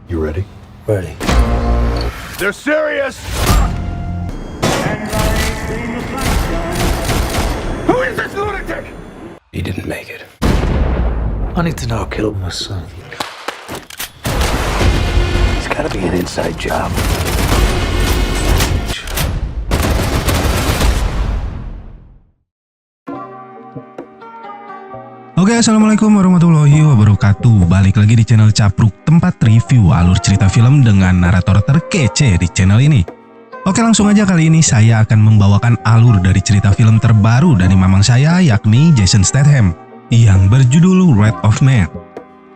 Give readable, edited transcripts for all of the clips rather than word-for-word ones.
You ready? Ready. They're serious! Who is this lunatic? He didn't make it. I need to know who killed my son. It's gotta be an inside job. Oke, assalamualaikum warahmatullahi wabarakatuh. Balik lagi di channel Capruk, tempat review alur cerita film dengan narator terkece di channel ini. Oke, langsung aja kali ini saya akan membawakan alur dari cerita film terbaru dari mamang saya, yakni Jason Statham, yang berjudul Wrath of Man.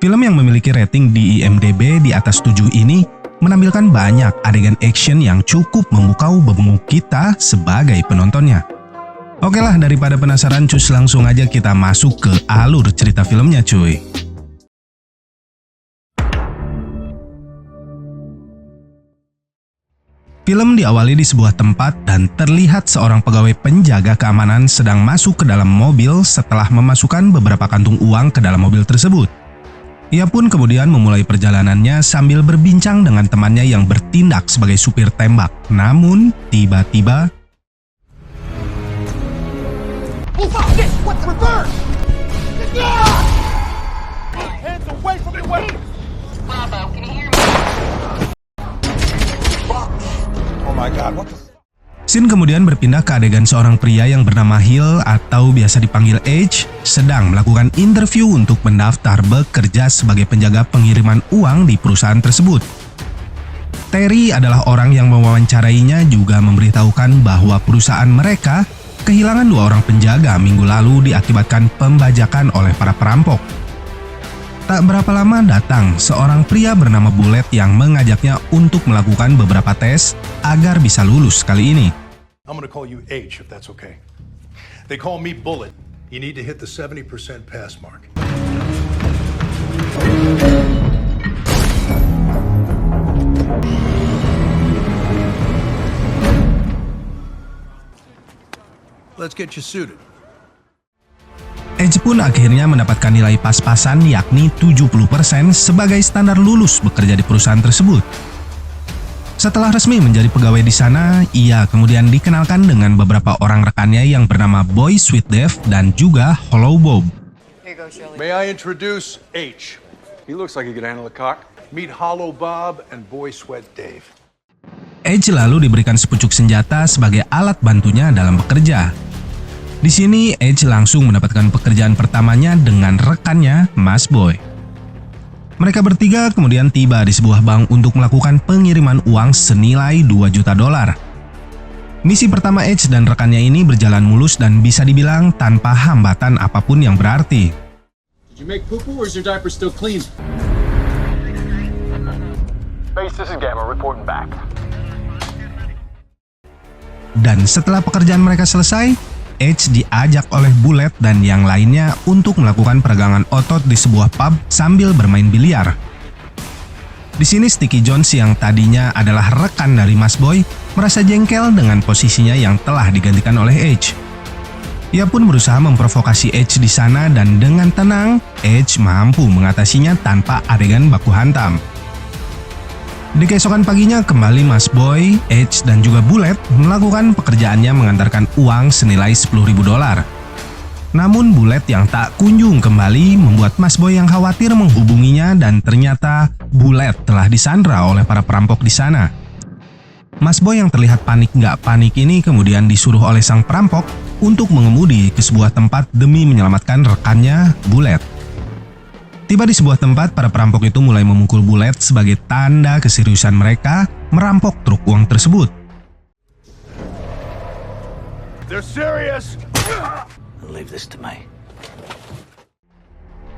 Film yang memiliki rating di IMDb di atas 7 ini menampilkan banyak adegan action yang cukup memukau bebenguk kita sebagai penontonnya. Oke lah, daripada penasaran, cus langsung aja kita masuk ke alur cerita filmnya cuy. Film diawali di sebuah tempat dan terlihat seorang pegawai penjaga keamanan sedang masuk ke dalam mobil setelah memasukkan beberapa kantung uang ke dalam mobil tersebut. Ia pun kemudian memulai perjalanannya sambil berbincang dengan temannya yang bertindak sebagai supir tembak. Namun, tiba-tiba What's the reverse? Hands away from your weapon! Bravo, can you hear me? Oh my god, what the... scene kemudian berpindah ke adegan seorang pria yang bernama Hill atau biasa dipanggil Edge sedang melakukan interview untuk mendaftar bekerja sebagai penjaga pengiriman uang di perusahaan tersebut. Terry adalah orang yang mewawancarainya juga memberitahukan bahwa perusahaan mereka kehilangan 2 orang penjaga minggu lalu diakibatkan pembajakan oleh para perampok. Tak berapa lama datang seorang pria bernama Bullet yang mengajaknya untuk melakukan beberapa tes agar bisa lulus kali ini. I'm gonna call you H if that's okay. They call me Bullet. You need to hit the 70% pass mark. Let's get you suited. Edge pun akhirnya mendapatkan nilai pas-pasan yakni 70% sebagai standar lulus bekerja di perusahaan tersebut. Setelah resmi menjadi pegawai di sana, ia kemudian dikenalkan dengan beberapa orang rekannya yang bernama Boy Sweet Dave dan juga Hollow Bob. Here you go, Shirley. May I introduce H? He looks like he could handle a cock. Meet Hollow Bob and Boy Sweat Dave. Edge lalu diberikan sepucuk senjata sebagai alat bantunya dalam bekerja. Di sini Edge langsung mendapatkan pekerjaan pertamanya dengan rekannya Mas Boy. Mereka bertiga kemudian tiba di sebuah bank untuk melakukan pengiriman uang senilai 2 juta dolar. Misi pertama Edge dan rekannya ini berjalan mulus dan bisa dibilang tanpa hambatan apapun yang berarti. Did you make poo-poo or is your diaper still clean? Base, this is Gamma reporting back. Dan setelah pekerjaan mereka selesai, Edge diajak oleh Bullet dan yang lainnya untuk melakukan peregangan otot di sebuah pub sambil bermain biliar. Di sini Sticky Jones yang tadinya adalah rekan dari Mas Boy merasa jengkel dengan posisinya yang telah digantikan oleh Edge. Ia pun berusaha memprovokasi Edge di sana dan dengan tenang, Edge mampu mengatasinya tanpa adegan baku hantam. Di keesokan paginya kembali Mas Boy, Edge dan juga Bullet melakukan pekerjaannya mengantarkan uang senilai 10.000 dolar. Namun Bullet yang tak kunjung kembali membuat Mas Boy yang khawatir menghubunginya dan ternyata Bullet telah disandra oleh para perampok di sana. Mas Boy yang terlihat panik nggak panik ini kemudian disuruh oleh sang perampok untuk mengemudi ke sebuah tempat demi menyelamatkan rekannya Bullet. Tiba di sebuah tempat, para perampok itu mulai memukul Bullet sebagai tanda keseriusan mereka merampok truk uang tersebut. They're serious! Leave this to me.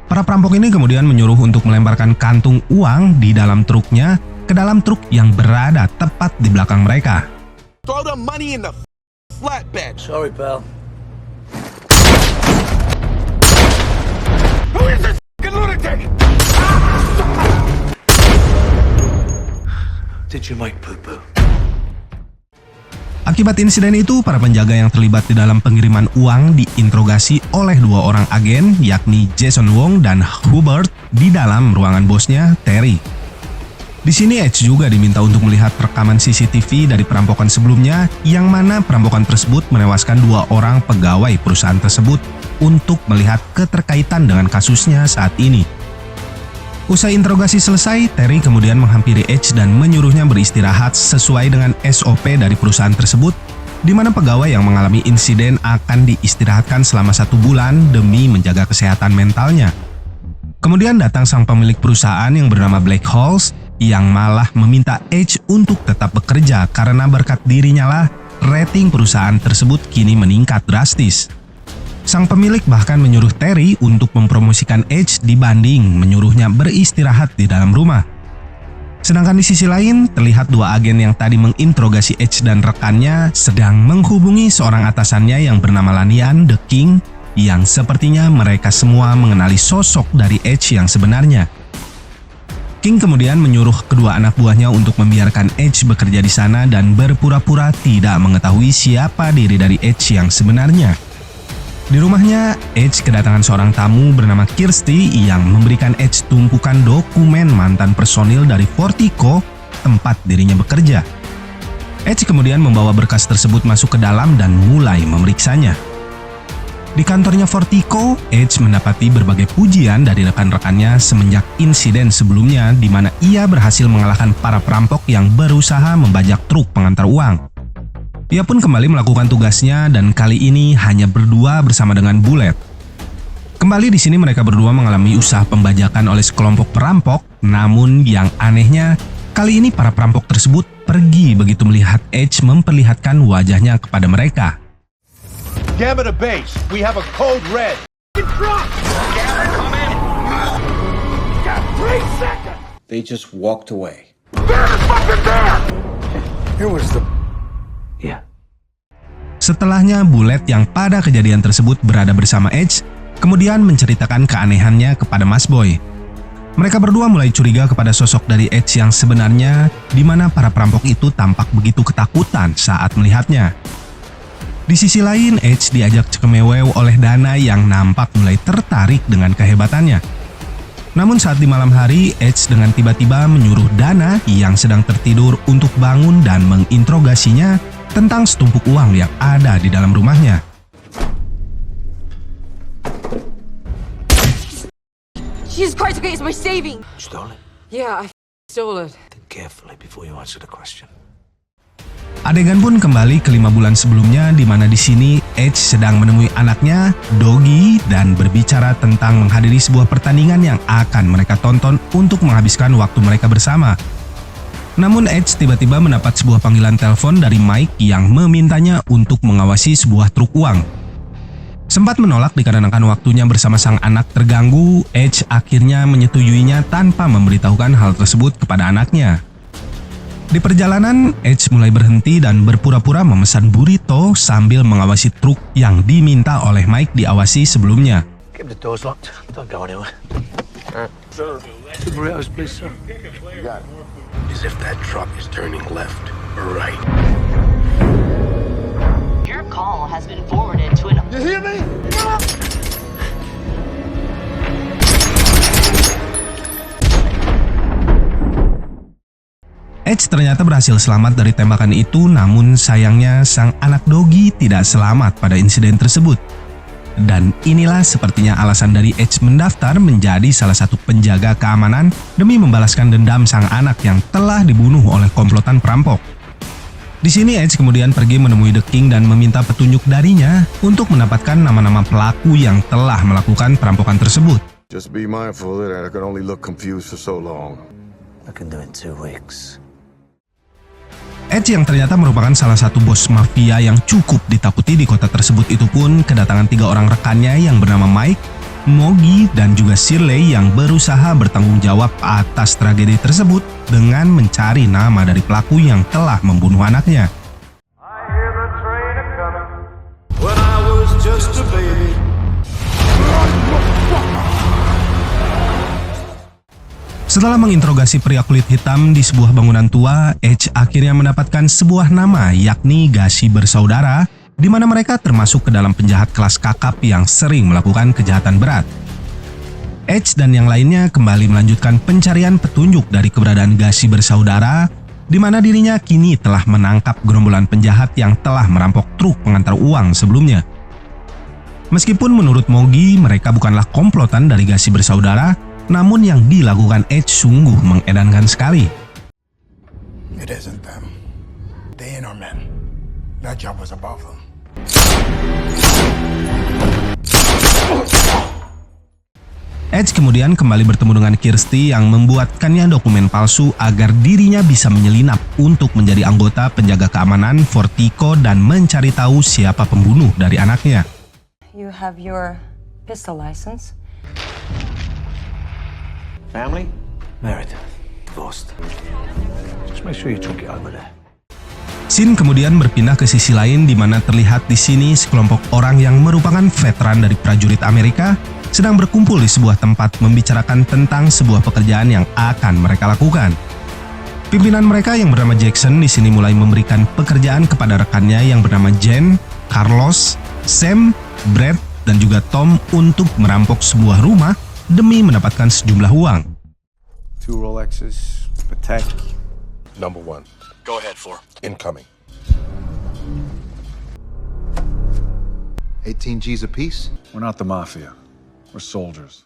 Para perampok ini kemudian menyuruh untuk melemparkan kantung uang di dalam truknya ke dalam truk yang berada tepat di belakang mereka. Throw the money in the flatbed. Sorry, pal. Who is this lunatic? Did you make poo-poo? Akibat insiden itu, para penjaga yang terlibat di dalam pengiriman uang diinterogasi oleh 2 orang agen, yakni Jason Wong dan Hubert, di dalam ruangan bosnya, Terry. Di sini Edge juga diminta untuk melihat rekaman CCTV dari perampokan sebelumnya yang mana perampokan tersebut menewaskan 2 orang pegawai perusahaan tersebut untuk melihat keterkaitan dengan kasusnya saat ini. Usai interogasi selesai, Terry kemudian menghampiri Edge dan menyuruhnya beristirahat sesuai dengan SOP dari perusahaan tersebut, di mana pegawai yang mengalami insiden akan diistirahatkan selama 1 bulan demi menjaga kesehatan mentalnya. Kemudian datang sang pemilik perusahaan yang bernama Black Halls yang malah meminta Edge untuk tetap bekerja karena berkat dirinya lah rating perusahaan tersebut kini meningkat drastis. Sang pemilik bahkan menyuruh Terry untuk mempromosikan Edge dibanding menyuruhnya beristirahat di dalam rumah. Sedangkan di sisi lain, terlihat 2 agen yang tadi menginterogasi Edge dan rekannya sedang menghubungi seorang atasannya yang bernama Lanian The King yang sepertinya mereka semua mengenali sosok dari Edge yang sebenarnya. King kemudian menyuruh kedua anak buahnya untuk membiarkan Edge bekerja di sana dan berpura-pura tidak mengetahui siapa diri dari Edge yang sebenarnya. Di rumahnya, Edge kedatangan seorang tamu bernama Kirsty yang memberikan Edge tumpukan dokumen mantan personil dari Fortico tempat dirinya bekerja. Edge kemudian membawa berkas tersebut masuk ke dalam dan mulai memeriksanya. Di kantornya Fortico, Edge mendapati berbagai pujian dari rekan-rekannya semenjak insiden sebelumnya di mana ia berhasil mengalahkan para perampok yang berusaha membajak truk pengantar uang. Ia pun kembali melakukan tugasnya dan kali ini hanya berdua bersama dengan Bullet. Kembali di sini mereka berdua mengalami usaha pembajakan oleh sekelompok perampok, namun yang anehnya kali ini para perampok tersebut pergi begitu melihat Edge memperlihatkan wajahnya kepada mereka. Gamma to base. We have a code red. They just walked away. Setelahnya, Bullet yang pada kejadian tersebut berada bersama Edge, kemudian menceritakan keanehannya kepada Mas Boy. Mereka berdua mulai curiga kepada sosok dari Edge yang sebenarnya, di mana para perampok itu tampak begitu ketakutan saat melihatnya. Di sisi lain, Edge diajak cekemewew oleh Dana yang nampak mulai tertarik dengan kehebatannya. Namun saat di malam hari, Edge dengan tiba-tiba menyuruh Dana yang sedang tertidur untuk bangun dan menginterogasinya tentang setumpuk uang yang ada di dalam rumahnya. Jesus Christ, okay, it's my saving. Stole it? Yeah, I stole it. Think carefully before you answer the question. Adegan pun kembali ke 5 bulan sebelumnya di mana di sini Edge sedang menemui anaknya, Doggy, dan berbicara tentang menghadiri sebuah pertandingan yang akan mereka tonton untuk menghabiskan waktu mereka bersama. Namun Edge tiba-tiba mendapat sebuah panggilan telepon dari Mike yang memintanya untuk mengawasi sebuah truk uang. Sempat menolak dikarenakan waktunya bersama sang anak terganggu, Edge akhirnya menyetujuinya tanpa memberitahukan hal tersebut kepada anaknya. Di perjalanan, Edge mulai berhenti dan berpura-pura memesan burrito sambil mengawasi truk yang diminta oleh Mike diawasi sebelumnya. Keep the doors locked. Don't go anywhere. Sir. Two burritos, please, sir. You got it. As if that truck is turning left or right. Your call has been forwarded to an... You hear me? Edge ternyata berhasil selamat dari tembakan itu, namun sayangnya sang anak Doggy tidak selamat pada insiden tersebut. Dan inilah sepertinya alasan dari Edge mendaftar menjadi salah satu penjaga keamanan demi membalaskan dendam sang anak yang telah dibunuh oleh komplotan perampok. Di sini Edge kemudian pergi menemui The King dan meminta petunjuk darinya untuk mendapatkan nama-nama pelaku yang telah melakukan perampokan tersebut. Just be mindful that I can only look confused for so long. I can do it in 2 weeks. Edge yang ternyata merupakan salah satu bos mafia yang cukup ditakuti di kota tersebut itu pun kedatangan 3 orang rekannya yang bernama Mike, Mogi, dan juga Shirley yang berusaha bertanggung jawab atas tragedi tersebut dengan mencari nama dari pelaku yang telah membunuh anaknya. Setelah menginterogasi pria kulit hitam di sebuah bangunan tua, Edge akhirnya mendapatkan sebuah nama yakni Gashi Bersaudara, di mana mereka termasuk ke dalam penjahat kelas kakap yang sering melakukan kejahatan berat. Edge dan yang lainnya kembali melanjutkan pencarian petunjuk dari keberadaan Gacy bersaudara, di mana dirinya kini telah menangkap gerombolan penjahat yang telah merampok truk pengantar uang sebelumnya. Meskipun menurut Mogi mereka bukanlah komplotan dari Gacy bersaudara, namun yang dilakukan Edge sungguh mengedankan sekali. It isn't them. They ain't our men. That job was above them. Edge kemudian kembali bertemu dengan Kirsty yang membuatkannya dokumen palsu agar dirinya bisa menyelinap untuk menjadi anggota penjaga keamanan Fortico dan mencari tahu siapa pembunuh dari anaknya. You have your pistol license? Family? Married. Divorced. Just make sure you took it over there. Scene kemudian berpindah ke sisi lain di mana terlihat di sini sekelompok orang yang merupakan veteran dari prajurit Amerika sedang berkumpul di sebuah tempat membicarakan tentang sebuah pekerjaan yang akan mereka lakukan. Pimpinan mereka yang bernama Jackson di sini mulai memberikan pekerjaan kepada rekannya yang bernama Jen, Carlos, Sam, Brad, dan juga Tom untuk merampok sebuah rumah demi mendapatkan sejumlah uang. 2 Rolexes, Patek. Number 1. Go ahead, 4. Incoming. 18 G's apiece? We're not the mafia. We're soldiers.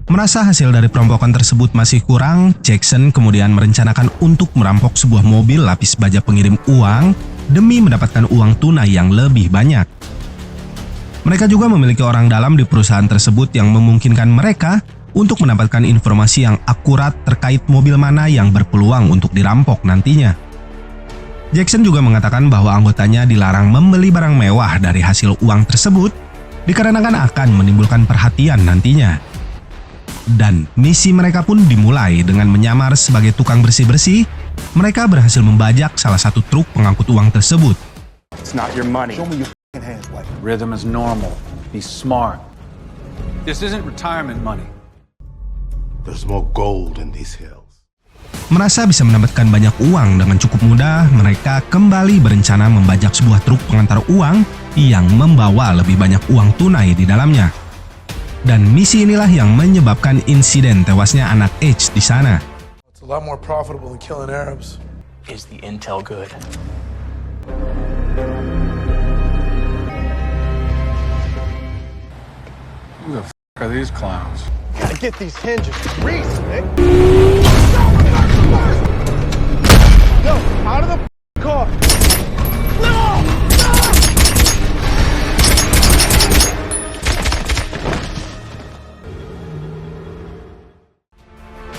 Merasa hasil dari perampokan tersebut masih kurang, Jackson kemudian merencanakan untuk merampok sebuah mobil lapis baja pengirim uang demi mendapatkan uang tunai yang lebih banyak. Mereka juga memiliki orang dalam di perusahaan tersebut yang memungkinkan mereka untuk mendapatkan informasi yang akurat terkait mobil mana yang berpeluang untuk dirampok nantinya. Jackson juga mengatakan bahwa anggotanya dilarang membeli barang mewah dari hasil uang tersebut dikarenakan akan menimbulkan perhatian nantinya. Dan misi mereka pun dimulai dengan menyamar sebagai tukang bersih-bersih. Mereka berhasil membajak salah satu truk pengangkut uang tersebut. It's not your money. Show me your hands, White. Rhythm is normal. Be smart. This isn't retirement money. There's more gold in these hills. Merasa bisa mendapatkan banyak uang dengan cukup mudah, mereka kembali berencana membajak sebuah truk pengantar uang yang membawa lebih banyak uang tunai di dalamnya. Dan misi inilah yang menyebabkan insiden tewasnya anak Edge di sana. It's a lot more profitable than killing Arabs. Is the intel good? Who the f*** are these clowns? Gotta get these hinges greased, Nick. No, out of the car.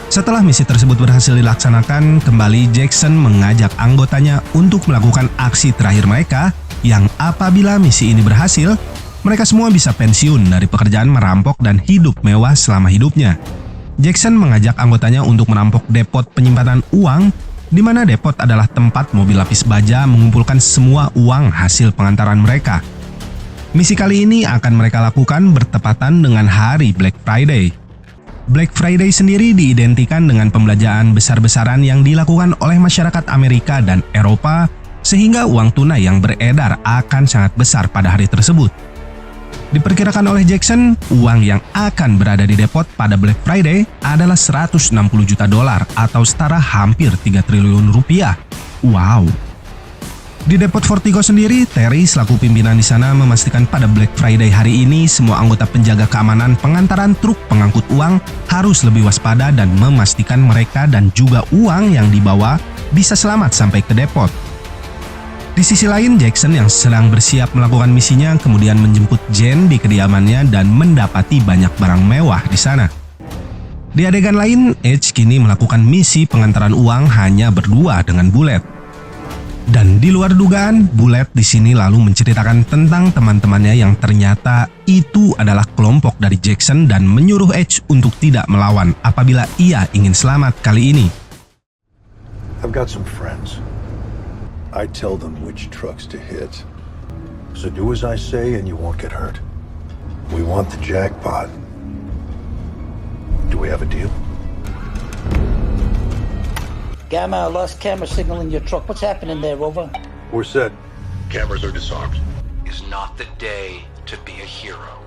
Setelah misi tersebut berhasil dilaksanakan, kembali Jackson mengajak anggotanya untuk melakukan aksi terakhir mereka yang apabila misi ini berhasil, mereka semua bisa pensiun dari pekerjaan merampok dan hidup mewah selama hidupnya. Jackson mengajak anggotanya untuk merampok depot penyimpanan uang, di mana depot adalah tempat mobil lapis baja mengumpulkan semua uang hasil pengantaran mereka. Misi kali ini akan mereka lakukan bertepatan dengan hari Black Friday. Black Friday sendiri diidentikan dengan pembelanjaan besar-besaran yang dilakukan oleh masyarakat Amerika dan Eropa, sehingga uang tunai yang beredar akan sangat besar pada hari tersebut. Diperkirakan oleh Jackson, uang yang akan berada di depot pada Black Friday adalah 160 juta dolar atau setara hampir 3 triliun rupiah. Wow! Di depot Fortico sendiri, Terry selaku pimpinan di sana memastikan pada Black Friday hari ini semua anggota penjaga keamanan pengantaran truk pengangkut uang harus lebih waspada dan memastikan mereka dan juga uang yang dibawa bisa selamat sampai ke depot. Di sisi lain, Jackson yang sedang bersiap melakukan misinya kemudian menjemput Jen di kediamannya dan mendapati banyak barang mewah di sana. Di adegan lain, Edge kini melakukan misi pengantaran uang hanya berdua dengan Bullet. Dan di luar dugaan, Bullet di sini lalu menceritakan tentang teman-temannya yang ternyata itu adalah kelompok dari Jackson dan menyuruh Edge untuk tidak melawan apabila ia ingin selamat kali ini. I've got some friends. I tell them which trucks to hit. So do as I say and you won't get hurt. We want the jackpot. Do we have a deal? Gamma, I lost camera signal in your truck. What's happening there, Rover? We're set. Cameras are disarmed. Is not the day to be a hero.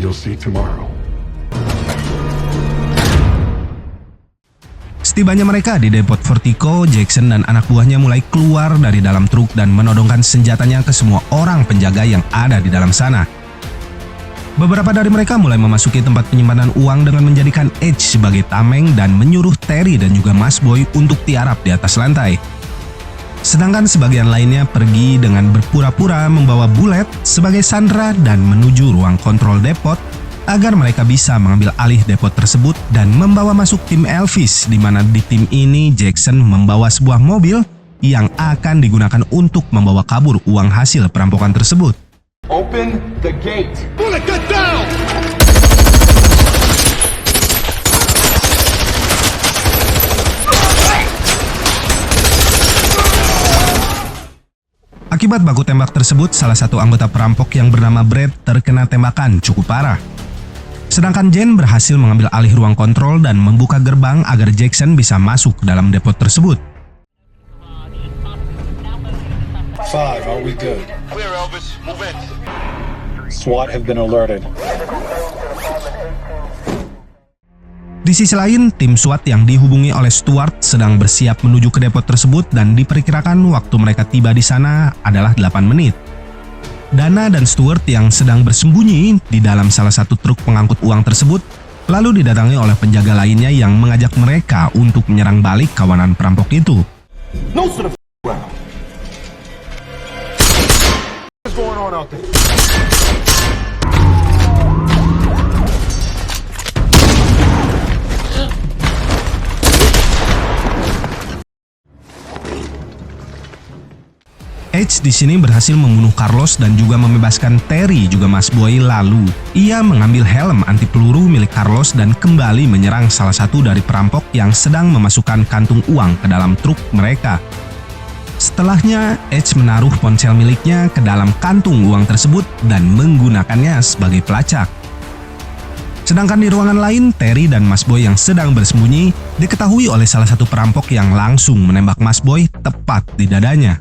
You'll see tomorrow. Setibanya mereka di depot Vertigo, Jackson dan anak buahnya mulai keluar dari dalam truk dan menodongkan senjatanya ke semua orang penjaga yang ada di dalam sana. Beberapa dari mereka mulai memasuki tempat penyimpanan uang dengan menjadikan Edge sebagai tameng dan menyuruh Terry dan juga Mas Boy untuk tiarap di atas lantai. Sedangkan sebagian lainnya pergi dengan berpura-pura membawa Bullet sebagai sandera dan menuju ruang kontrol depot agar mereka bisa mengambil alih depot tersebut dan membawa masuk tim Elvis, di mana di tim ini Jackson membawa sebuah mobil yang akan digunakan untuk membawa kabur uang hasil perampokan tersebut. Open the gate. Bullet, get down! Akibat baku tembak tersebut, salah satu anggota perampok yang bernama Brad terkena tembakan cukup parah. Sedangkan Jen berhasil mengambil alih ruang kontrol dan membuka gerbang agar Jackson bisa masuk ke dalam depot tersebut. 5, are we good? Clear, Elvis. Move in. SWAT have been alerted. Di sisi lain, tim SWAT yang dihubungi oleh Stuart sedang bersiap menuju ke depot tersebut dan diperkirakan waktu mereka tiba di sana adalah 8 menit. Dana dan Stuart yang sedang bersembunyi di dalam salah satu truk pengangkut uang tersebut lalu didatangi oleh penjaga lainnya yang mengajak mereka untuk menyerang balik kawanan perampok itu. No to the ground. What's going on out there? Edge di sini berhasil membunuh Carlos dan juga membebaskan Terry juga Mas Boy. Lalu ia mengambil helm anti peluru milik Carlos dan kembali menyerang salah satu dari perampok yang sedang memasukkan kantung uang ke dalam truk mereka. Setelahnya, Edge menaruh ponsel miliknya ke dalam kantung uang tersebut dan menggunakannya sebagai pelacak. Sedangkan di ruangan lain, Terry dan Mas Boy yang sedang bersembunyi diketahui oleh salah satu perampok yang langsung menembak Mas Boy tepat di dadanya.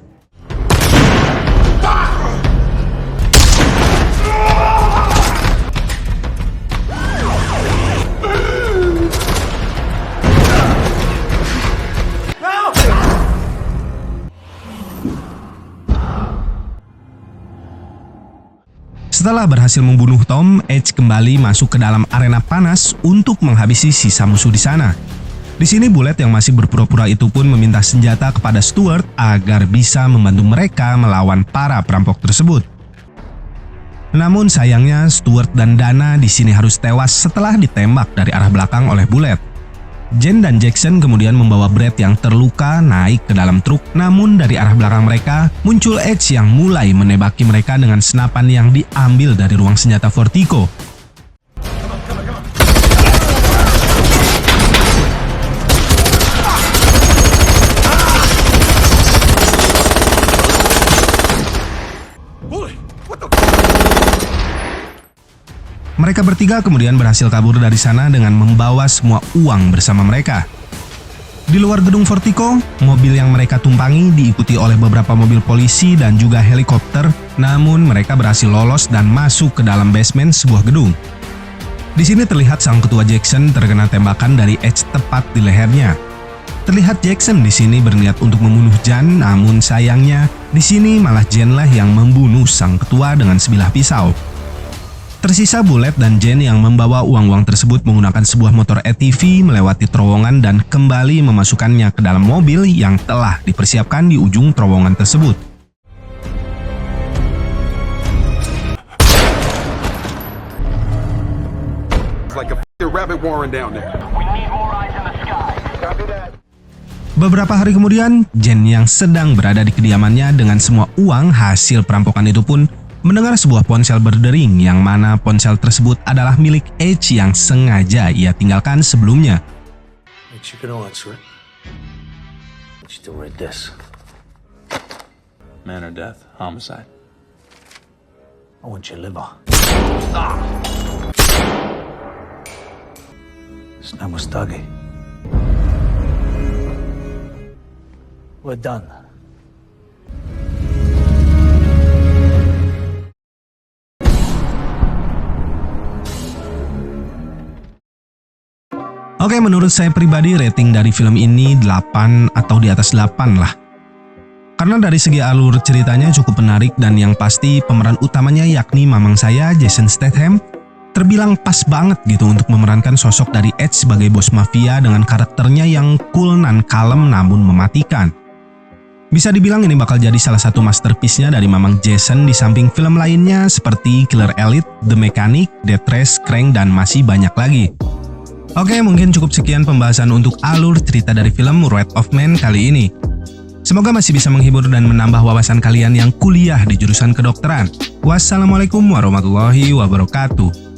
Setelah berhasil membunuh Tom, Edge kembali masuk ke dalam arena panas untuk menghabisi sisa musuh di sana. Di sini Bullet yang masih berpura-pura itu pun meminta senjata kepada Stuart agar bisa membantu mereka melawan para perampok tersebut. Namun sayangnya Stuart dan Dana di sini harus tewas setelah ditembak dari arah belakang oleh Bullet. Jen dan Jackson kemudian membawa Brad yang terluka naik ke dalam truk, namun dari arah belakang mereka muncul Edge yang mulai menembaki mereka dengan senapan yang diambil dari ruang senjata Vertigo. Mereka bertiga kemudian berhasil kabur dari sana dengan membawa semua uang bersama mereka. Di luar gedung Vertigo, mobil yang mereka tumpangi diikuti oleh beberapa mobil polisi dan juga helikopter, namun mereka berhasil lolos dan masuk ke dalam basement sebuah gedung. Di sini terlihat sang ketua Jackson terkena tembakan dari Edge tepat di lehernya. Terlihat Jackson di sini berniat untuk membunuh Jan, namun sayangnya di sini malah Jen lah yang membunuh sang ketua dengan sebilah pisau. Tersisa Bullet dan Jen yang membawa uang-uang tersebut menggunakan sebuah motor ATV melewati terowongan dan kembali memasukkannya ke dalam mobil yang telah dipersiapkan di ujung terowongan tersebut. Beberapa hari kemudian, Jen yang sedang berada di kediamannya dengan semua uang hasil perampokan itu pun mendengar sebuah ponsel berdering yang mana ponsel tersebut adalah milik Edge yang sengaja ia tinggalkan sebelumnya. You can answer it. You still read this. Man or death? Homicide. I want your liver. His name was Dougie. We're done. Oke, menurut saya pribadi rating dari film ini 8 atau di atas 8 lah. Karena dari segi alur ceritanya cukup menarik dan yang pasti pemeran utamanya yakni mamang saya, Jason Statham, terbilang pas banget gitu untuk memerankan sosok dari Edge sebagai bos mafia dengan karakternya yang cool nan kalem namun mematikan. Bisa dibilang ini bakal jadi salah satu masterpiece-nya dari mamang Jason di samping film lainnya seperti Killer Elite, The Mechanic, Death Race, Crank, dan masih banyak lagi. Oke, mungkin cukup sekian pembahasan untuk alur cerita dari film Wrath of Man kali ini. Semoga masih bisa menghibur dan menambah wawasan kalian yang kuliah di jurusan kedokteran. Wassalamualaikum warahmatullahi wabarakatuh.